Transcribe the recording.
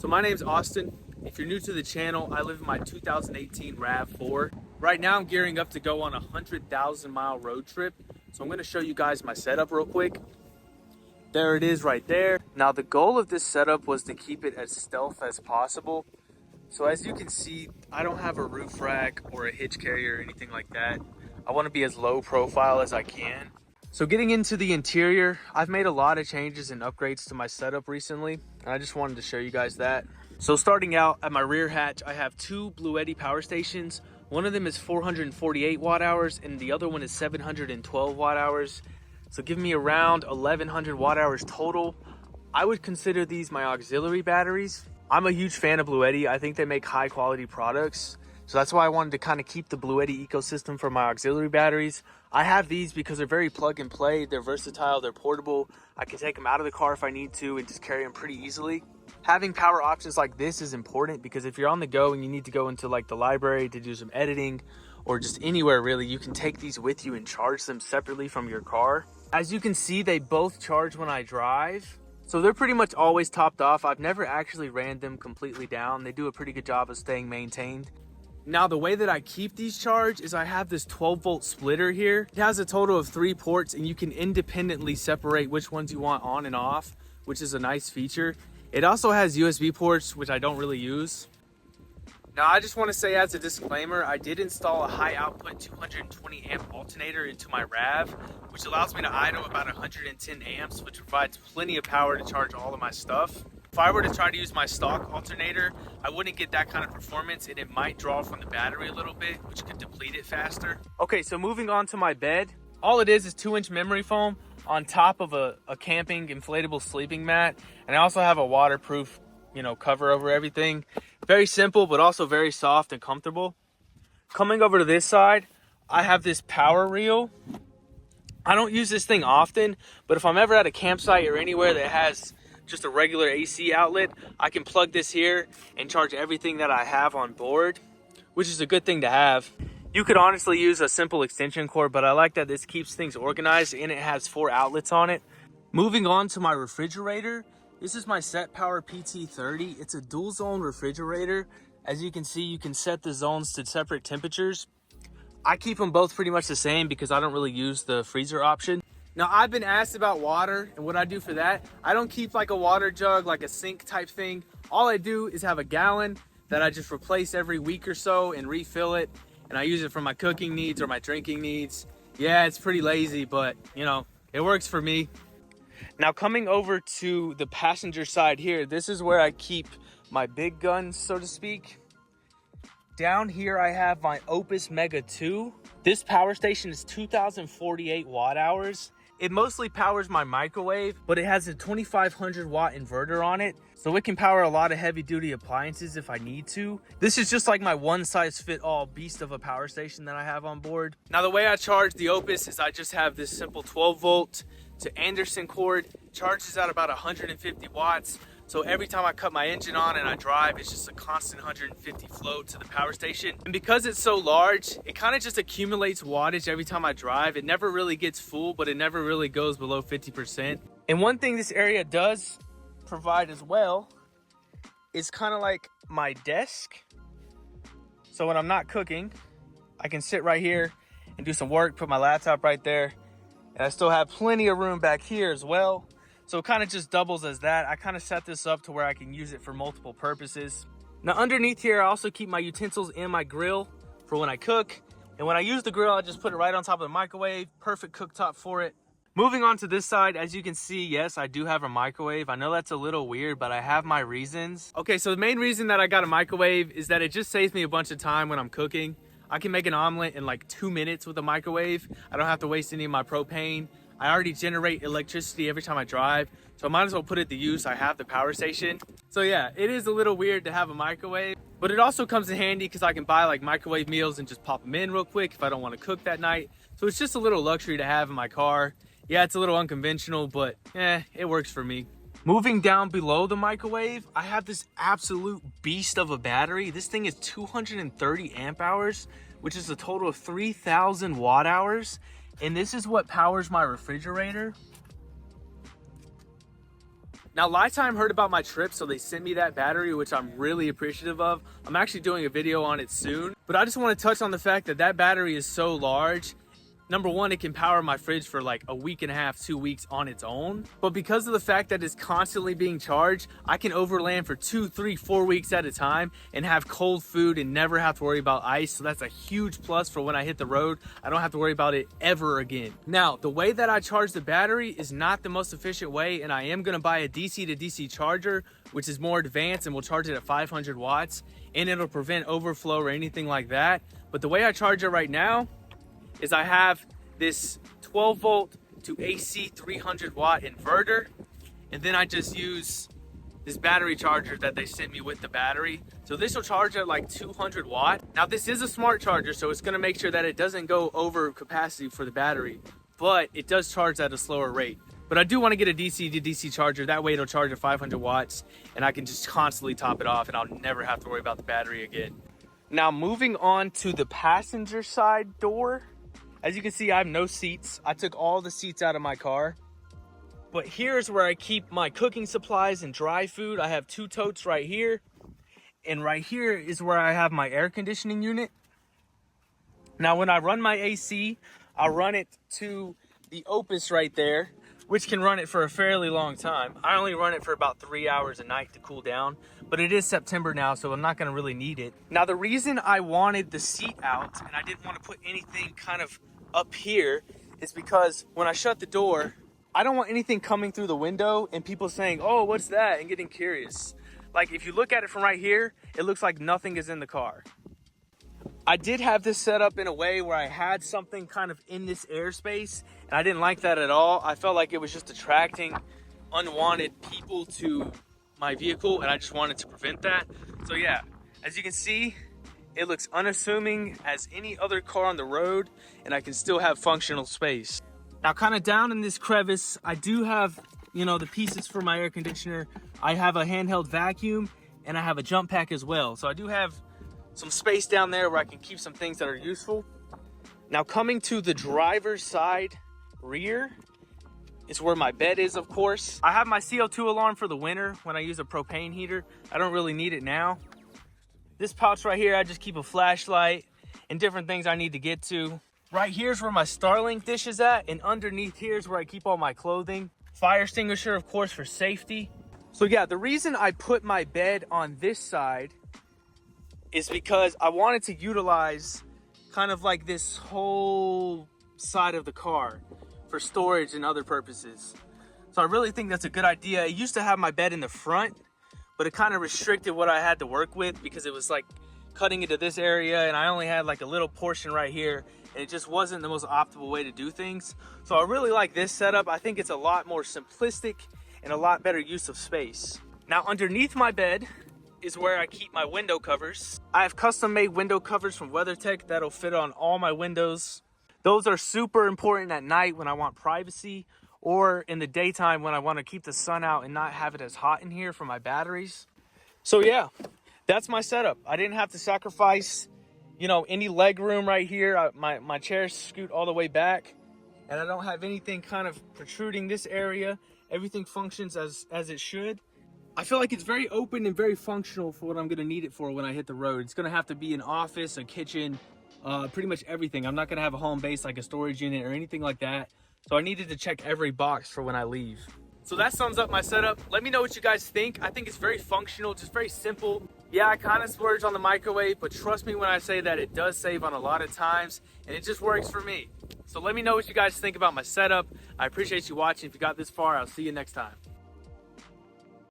So my name's Austin. If you're new to the channel, I live in my 2018 Rav4. Right now I'm gearing up to go on a 100,000-mile road trip. So I'm gonna show you guys my setup real quick. There it is right there. Now the goal of this setup was to keep it as stealth as possible. So as you can see, I don't have a roof rack or a hitch carrier or anything like that. I want to be as low profile as I can. So getting into the interior, I've made a lot of changes and upgrades to my setup recently, and I just wanted to show you guys that. So starting out at my rear hatch, I have two Bluetti power stations. One of them is 448 watt hours and the other one is 712 watt hours. So give me around 1100 watt hours total. I would consider these my auxiliary batteries. I'm a huge fan of Bluetti. I think they make high quality products. So that's why I wanted to kind of keep the Bluetti ecosystem for my auxiliary batteries. I have these because they're very plug and play. They're versatile, they're portable. I can take them out of the car if I need to and just carry them pretty easily. Having power options like this is important because if you're on the go and you need to go into like the library to do some editing or just anywhere really, you can take these with you and charge them separately from your car. As you can see, they both charge when I drive. So they're pretty much always topped off. I've never actually ran them completely down. They do a pretty good job of staying maintained. Now the way that I keep these charged is I have this 12-volt splitter here. It has a total of 3 ports and you can independently separate which ones you want on and off, which is a nice feature. It also has USB ports, which I don't really use. Now I just want to say as a disclaimer, I did install a high output 220 amp alternator into my Rav, which allows me to idle about 110 amps, which provides plenty of power to charge all of my stuff. If I were to try to use my stock alternator, I wouldn't get that kind of performance and it might draw from the battery a little bit, which could deplete it faster. Okay, so moving on to my bed. All it is 2-inch memory foam on top of a camping inflatable sleeping mat. And I also have a waterproof, cover over everything. Very simple, but also very soft and comfortable. Coming over to this side, I have this power reel. I don't use this thing often, but if I'm ever at a campsite or anywhere that has just a regular AC outlet, I can plug this here and charge everything that I have on board, which is a good thing to have. You could honestly use a simple extension cord, but I like that this keeps things organized and it has 4 outlets on it. Moving on to my refrigerator, this is my Set Power PT30. It's a dual zone refrigerator. As you can see, you can set the zones to separate temperatures. I keep them both pretty much the same because I don't really use the freezer option. Now I've been asked about water and what I do for that. I don't keep like a water jug, like a sink type thing. All I do is have a gallon that I just replace every week or so and refill it. And I use it for my cooking needs or my drinking needs. Yeah, it's pretty lazy, but it works for me. Now coming over to the passenger side here, this is where I keep my big guns, so to speak. Down here I have my Opus Mega 2. This power station is 2048 watt hours. It mostly powers my microwave, but it has a 2500 watt inverter on it, so it can power a lot of heavy duty appliances if I need to. This is just like my one size fit all beast of a power station that I have on board. Now the way I charge the Opus is I just have this simple 12 volt to Anderson cord. It charges at about 150 watts. So every time I cut my engine on and I drive, it's just a constant 150 flow to the power station. And because it's so large, it kind of just accumulates wattage every time I drive. It never really gets full, but it never really goes below 50%. And one thing this area does provide as well is kind of like my desk. So when I'm not cooking, I can sit right here and do some work, put my laptop right there. And I still have plenty of room back here as well. So it kind of just doubles as that. I kind of set this up to where I can use it for multiple purposes. Now underneath here, I also keep my utensils and my grill for when I cook. And when I use the grill, I just put it right on top of the microwave. Perfect cooktop for it. Moving on to this side, as you can see, yes, I do have a microwave. I know that's a little weird, but I have my reasons. Okay, so the main reason that I got a microwave is that it just saves me a bunch of time when I'm cooking. I can make an omelet in like 2 minutes with a microwave. I don't have to waste any of my propane. I already generate electricity every time I drive, so I might as well put it to use. I have the power station. So yeah, it is a little weird to have a microwave, but it also comes in handy because I can buy like microwave meals and just pop them in real quick if I don't want to cook that night. So it's just a little luxury to have in my car. Yeah, it's a little unconventional, but it works for me. Moving down below the microwave, I have this absolute beast of a battery. This thing is 230 amp hours, which is a total of 3,000 watt hours. And this is what powers my refrigerator. Now, Lifetime heard about my trip, so they sent me that battery, which I'm really appreciative of. I'm actually doing a video on it soon, but I just want to touch on the fact that that battery is so large. Number one, it can power my fridge for like a week and a half, 2 weeks on its own. But because of the fact that it's constantly being charged, I can overland for 2, 3, 4 weeks at a time and have cold food and never have to worry about ice. So that's a huge plus for when I hit the road. I don't have to worry about it ever again. Now, the way that I charge the battery is not the most efficient way, and I am gonna buy a DC to DC charger, which is more advanced and will charge it at 500 watts, and it'll prevent overflow or anything like that. But the way I charge it right now is I have this 12 volt to AC 300 watt inverter, and then I just use this battery charger that they sent me with the battery. So this will charge at like 200 watt. Now this is a smart charger, so it's gonna make sure that it doesn't go over capacity for the battery, but it does charge at a slower rate. But I do want to get a DC to DC charger, that way it'll charge at 500 watts and I can just constantly top it off and I'll never have to worry about the battery again. Now moving on to the passenger side door. As you can see, I have no seats. I took all the seats out of my car. But here's where I keep my cooking supplies and dry food. I have 2 totes right here. And right here is where I have my air conditioning unit. Now, when I run my AC, I run it to the Opus right there, which can run it for a fairly long time. I only run it for about 3 hours a night to cool down, but it is September now, so I'm not gonna really need it. Now, the reason I wanted the seat out and I didn't want to put anything kind of up here is because when I shut the door, I don't want anything coming through the window and people saying, oh, what's that? And getting curious. Like if you look at it from right here, it looks like nothing is in the car. I did have this set up in a way where I had something kind of in this airspace, and I didn't like that at all. I felt like it was just attracting unwanted people to my vehicle, and I just wanted to prevent that. So yeah, as you can see, it looks unassuming as any other car on the road, and I can still have functional space. Now, kind of down in this crevice, I do have, you know, the pieces for my air conditioner. I have a handheld vacuum, and I have a jump pack as well. So I do have some space down there where I can keep some things that are useful. Now, coming to the driver's side rear is where my bed is, of course. I have my CO2 alarm for the winter when I use a propane heater. I don't really need it now. This pouch right here, I just keep a flashlight and different things I need to get to. Right here's where my Starlink dish is at, and underneath here is where I keep all my clothing. Fire extinguisher, of course, for safety. So yeah, the reason I put my bed on this side is because I wanted to utilize kind of like this whole side of the car for storage and other purposes. So I really think that's a good idea. I used to have my bed in the front, but it kind of restricted what I had to work with because it was like cutting into this area and I only had like a little portion right here, and it just wasn't the most optimal way to do things. So I really like this setup. I think it's a lot more simplistic and a lot better use of space. Now, underneath my bed is where I keep my window covers. I have custom made window covers from WeatherTech that'll fit on all my windows. Those are super important at night when I want privacy, or in the daytime when I want to keep the sun out and not have it as hot in here for my batteries. So yeah, that's my setup. I didn't have to sacrifice, you know, any leg room right here. My chairs scoot all the way back, and I don't have anything kind of protruding this area. Everything functions as it should. I feel like it's very open and very functional for what I'm gonna need it for when I hit the road. It's gonna have to be an office, a kitchen, pretty much everything. I'm not gonna have a home base like a storage unit or anything like that. So I needed to check every box for when I leave. So that sums up my setup. Let me know what you guys think. I think it's very functional, just very simple. Yeah, I kind of splurge on the microwave, but trust me when I say that it does save on a lot of times, and it just works for me. So let me know what you guys think about my setup. I appreciate you watching. If you got this far, I'll see you next time.